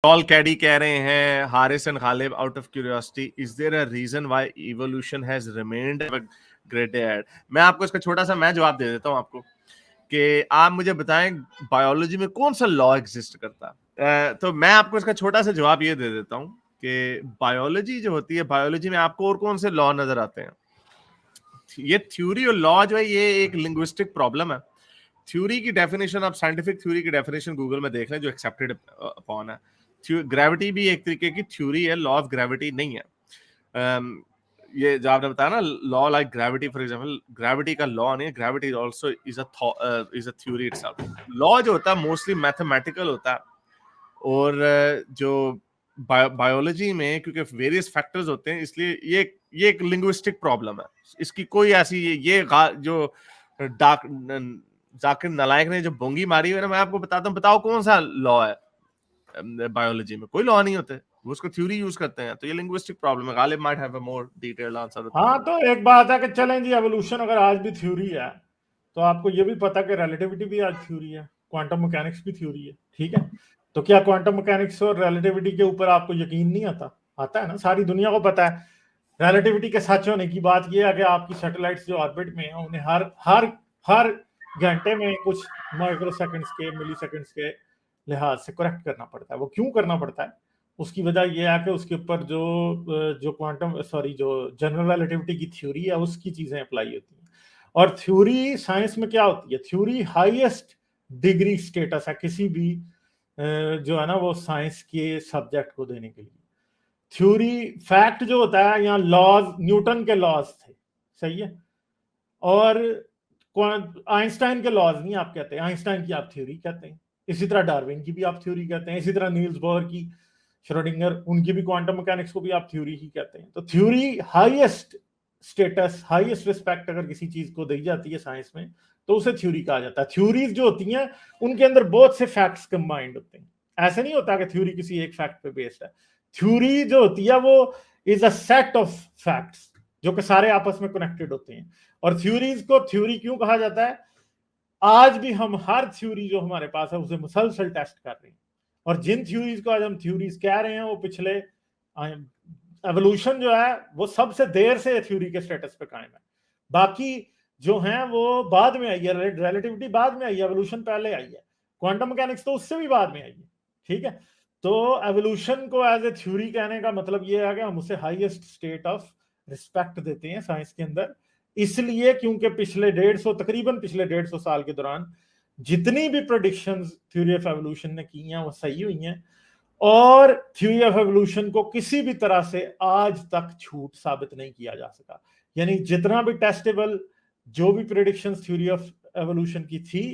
Paul Caddy कह रहे हैं, Haris and Khalib, out of curiosity, is there a reason why evolution has remained great ad? मैं आपको इसका छोटा सा मैं जवाब दे देता हूं आपको कि आप मुझे बताएं बायोलॉजी में कौन सा लॉ एग्जिस्ट करता है। तो मैं आपको इसका छोटा सा जवाब ये दे देता हूं कि बायोलॉजी जो होती है, बायोलॉजी में आपको और कौन से लॉ नजर आते हैं? ये थ्योरी और लॉ जो है ये एक लिंग्विस्टिक प्रॉब्लम है। थ्योरी की डेफिनेशन, आप साइंटिफिक थ्योरी की डेफिनेशन गूगल में देख लें जो एक्सेप्टेड अपॉन है। ग्रेविटी भी एक तरीके की थ्योरी है, लॉ ऑफ ग्रेविटी नहीं है। ये जो आपने बताया ना, law like gravity, for example, gravity का लॉ नहीं है, gravity also is a theory itself. Law जो होता है मोस्टली मैथमेटिकल होता है, और जो बायोलॉजी में क्योंकि वेरियस फैक्टर्स होते हैं, इसलिए ये एक लिंग्विस्टिक प्रॉब्लम है। इसकी कोई ऐसी जो डाक जाकिर नालायक ने जो बोंगी मारी हुई है ना, मैं आपको बताता हूँ, बताओ कौन सा लॉ है बायोलॉजी में? कोई लॉ नहीं होते, वो उसको थ्योरी यूज करते हैं। तो ये लिंग्विस्टिक प्रॉब्लम है। Ghalib might have a more detailed answer. हाँ, तो एक बात है कि चलें जी, एवोल्यूशन अगर आज भी थ्योरी है तो आपको ये भी पता कि रिलेटिविटी भी आज थ्योरी है, क्वांटम मैकेनिक्स भी थ्योरी है, ठीक है। तो क्या क्वांटम मैकेनिक्स और रिलेटिविटी के ऊपर आपको यकीन नहीं आता? आता है ना, सारी दुनिया को पता है। रिलेटिविटी के सच होने की बात यह है कि आपकी सैटेलाइट्स जो ऑर्बिट में हैं उन्हें हर हर हर घंटे में कुछ माइक्रो सेकंड्स के, मिली सेकंड्स के लिहाज से करेक्ट करना पड़ता है। वो क्यों करना पड़ता है? उसकी वजह यह है कि उसके ऊपर जो क्वांटम जो जनरल रिलेटिविटी की थ्योरी है उसकी चीजें अप्लाई होती हैं। और थ्योरी साइंस में क्या होती है? थ्योरी हाईएस्ट डिग्री स्टेटस है किसी भी जो है ना वो साइंस के सब्जेक्ट को देने के लिए। थ्योरी फैक्ट जो होता है, यहाँ लॉज, न्यूटन के लॉज थे, सही है, और आइंस्टाइन के लॉज नहीं आप कहते, आइंस्टाइन की आप थ्योरी कहते हैं। इसी तरह डार्विन की भी आप थ्योरी कहते हैं, इसी तरह नील्स बोर की, श्रोडिंगर, उनकी भी क्वांटम मैकेनिक्स को भी आप थ्योरी ही कहते हैं। तो theory highest status, highest respect अगर किसी चीज को दी जाती है साइंस में तो उसे थ्योरी कहा जाता है। थ्योरीज जो होती हैं उनके अंदर बहुत से फैक्ट्स कंबाइंड होते हैं। ऐसे नहीं होता कि थ्योरी किसी एक फैक्ट पे बेस्ड है। थ्योरी जो होती है वो is a set of facts जो कि सारे आपस में कनेक्टेड होते हैं। और थ्योरीज को थ्योरी क्यों कहा जाता है? आज भी हम हर थ्योरी जो हमारे पास है उसे मुसलसल टेस्ट कर रहे हैं। और जिन थ्योरीज को आज हम थ्योरीज कह रहे हैं वो पिछले एवोल्यूशन जो है वो सबसे देर से थ्योरी के स्टेटस पे कायम है। बाकी जो हैं वो बाद में आई है, रिलेटिविटी बाद में आई है, एवोल्यूशन पहले आई है, क्वांटम मैकेनिक्स तो उससे भी बाद में आई है, ठीक है। तो एवोल्यूशन को एज ए थ्योरी कहने का मतलब ये है कि हम उसे हाईएस्ट स्टेट ऑफ रिस्पेक्ट देते हैं साइंस के अंदर, इसलिए क्योंकि तकरीबन पिछले 150 साल के दौरान जितनी भी प्रेडिक्शंस थ्योरी ऑफ एवोल्यूशन ने की हैं वो सही हुई हैं। और थ्योरी ऑफ एवोल्यूशन को किसी भी तरह से आज तक झूठ साबित नहीं किया जा सका। यानी जितना भी टेस्टेबल जो भी प्रेडिक्शंस थ्योरी ऑफ एवोल्यूशन की थी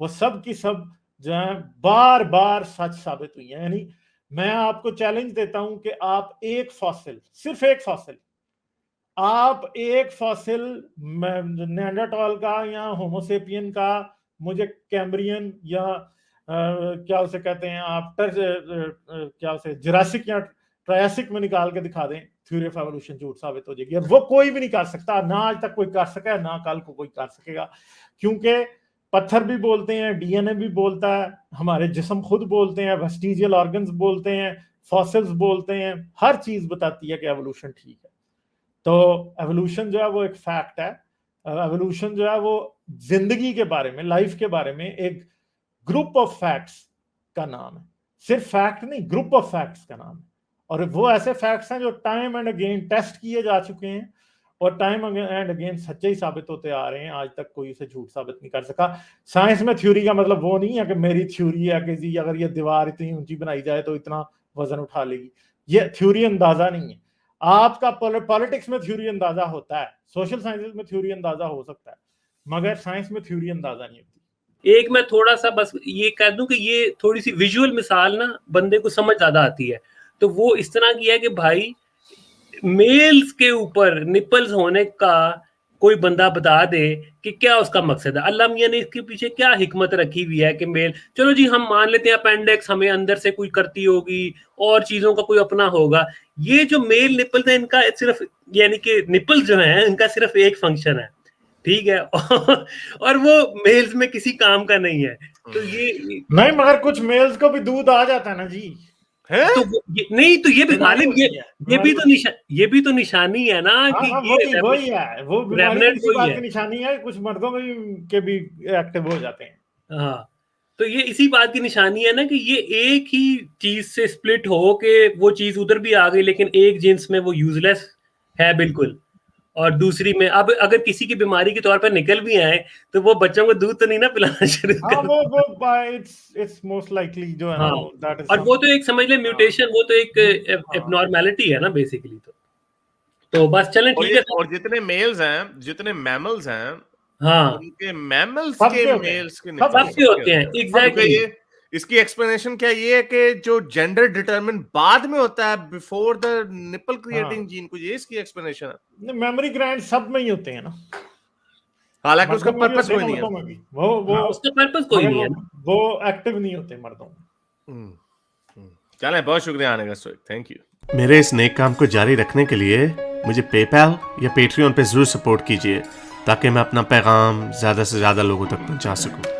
वो सब की सब जो है बार बार सच साबित हुई है। यानी मैं आपको चैलेंज देता हूं कि आप एक फॉसिल, सिर्फ एक फॉसिल, आप एक फॉसिल नेanderथल का या होमोसेपियन का, मुझे कैम्ब्रियन या क्या उसे कहते हैं आप, क्या उसे जुरासिक या ट्रायसिक में निकाल के दिखा दें, थ्योरी ऑफ एवोल्यूशन झूठ साबित हो जाएगी। और वो कोई भी नहीं कर सकता, ना आज तक कोई कर सका है, ना कल को कोई कर सकेगा। क्योंकि पत्थर भी बोलते हैं, डीएनए भी बोलता है, हमारे जिस्म खुद बोलते हैं, वेस्टिजियल ऑर्गन्स बोलते हैं, फॉसिल्स बोलते हैं, हर चीज बताती है कि एवोल्यूशन ठीक है। तो एवोल्यूशन जो है वो एक फैक्ट है। एवोल्यूशन जो है वो जिंदगी के बारे में, लाइफ के बारे में एक ग्रुप ऑफ फैक्ट्स का नाम है। सिर्फ फैक्ट नहीं, ग्रुप ऑफ फैक्ट्स का नाम है। और वो ऐसे फैक्ट्स हैं जो टाइम एंड अगेन टेस्ट किए जा चुके हैं और टाइम एंड अगेन सच्चे ही साबित होते आ रहे हैं। आज तक कोई उसे झूठ साबित नहीं कर सका। साइंस में थ्योरी का मतलब वो नहीं है कि मेरी थ्योरी है कि जी अगर ये दीवार इतनी ऊंची बनाई जाए तो इतना वजन उठा लेगी। ये थ्योरी अंदाजा नहीं है। आपका पॉलिटिक्स में थ्योरी अंदाजा होता है, सोशल साइंसेस में थ्योरी अंदाजा हो सकता है, मगर साइंस में थ्योरी अंदाजा नहीं होती। एक मैं थोड़ा सा बस ये कह दूं कि ये थोड़ी सी विजुअल मिसाल ना बंदे को समझ ज्यादा आती है। तो वो इस तरह की है कि भाई मेल्स के ऊपर निपल्स होने का कोई बंदा बता दे कि क्या उसका मकसद है। अल्लाह मियां ने इसके पीछे क्या हिकमत रखी हुई है कि मेल, चलो जी हम मान लेते हैं अपेंडिक्स हमें अंदर से कोई करती होगी और चीजों का कोई अपना होगा। ये जो मेल निपल्स है इनका सिर्फ, यानी कि निपल्स जो है इनका सिर्फ एक फंक्शन है, ठीक है और वो मेल्स में किसी काम का नहीं है। तो ये नहीं, मगर कुछ मेल्स को भी दूध आ जाता है ना जी। है? तो नहीं तो ये भी गालिब ये भी तो निशानी है ना कि ये वही है, वो बीमारी रेमनेंट इसी बात वही की है। निशानी है, कुछ मर्दों में के भी एक्टिव हो जाते हैं। हाँ, तो ये इसी बात की निशानी है ना कि ये एक ही चीज से स्प्लिट हो के वो चीज उधर भी आ गई, लेकिन एक जिन्स में वो यूजलेस है बिल्कुल, और दूसरी में अब अगर किसी की बीमारी के तौर पर निकल भी आए तो वो बच्चों को दूध तो नहीं ना पिलाना शुरू हाँ, कर। वो इट्स मोस्ट लाइकली जो है ना, हाँ, दैट इज और वो तो एक समझ ले म्यूटेशन, वो तो एक हाँ। एबनॉर्मेलिटी है ना बेसिकली। तो बस चलें, ठीक है। और जितने मेल्स हैं, जितने मैमल्स हैं, हाँ, उनके मैमल्स सबके के होते हैं, मेल्स के सबके होते हैं, एग्जैक्टली। ये इसकी एक्सप्लेनेशन क्या ये है कि जो जेंडर डिटरमिन बाद में होता है before the nipple creating gene, कुछ ये इसकी एक्सप्लेनेशन है। मेमोरी ग्लैंड सब में ही होते हैं ना, हालांकि उसका मर्दों में भी पर्पस होते कोई हैं, नहीं है। औरतों में भी। वो उसका पर्पस कोई मगर नहीं है ना। वो एक्टिव नहीं होते मर्दों में। चलें, बहुत शुक्रिया आने का सोइक, थैंक यू। मेरे इस नेक काम को जारी रखने के लिए मुझे पेपैल या पेट्रियन पे जरूर सपोर्ट कीजिए, ताकि मैं अपना पैगाम ज्यादा से ज्यादा लोगों तक पहुंचा सकूं।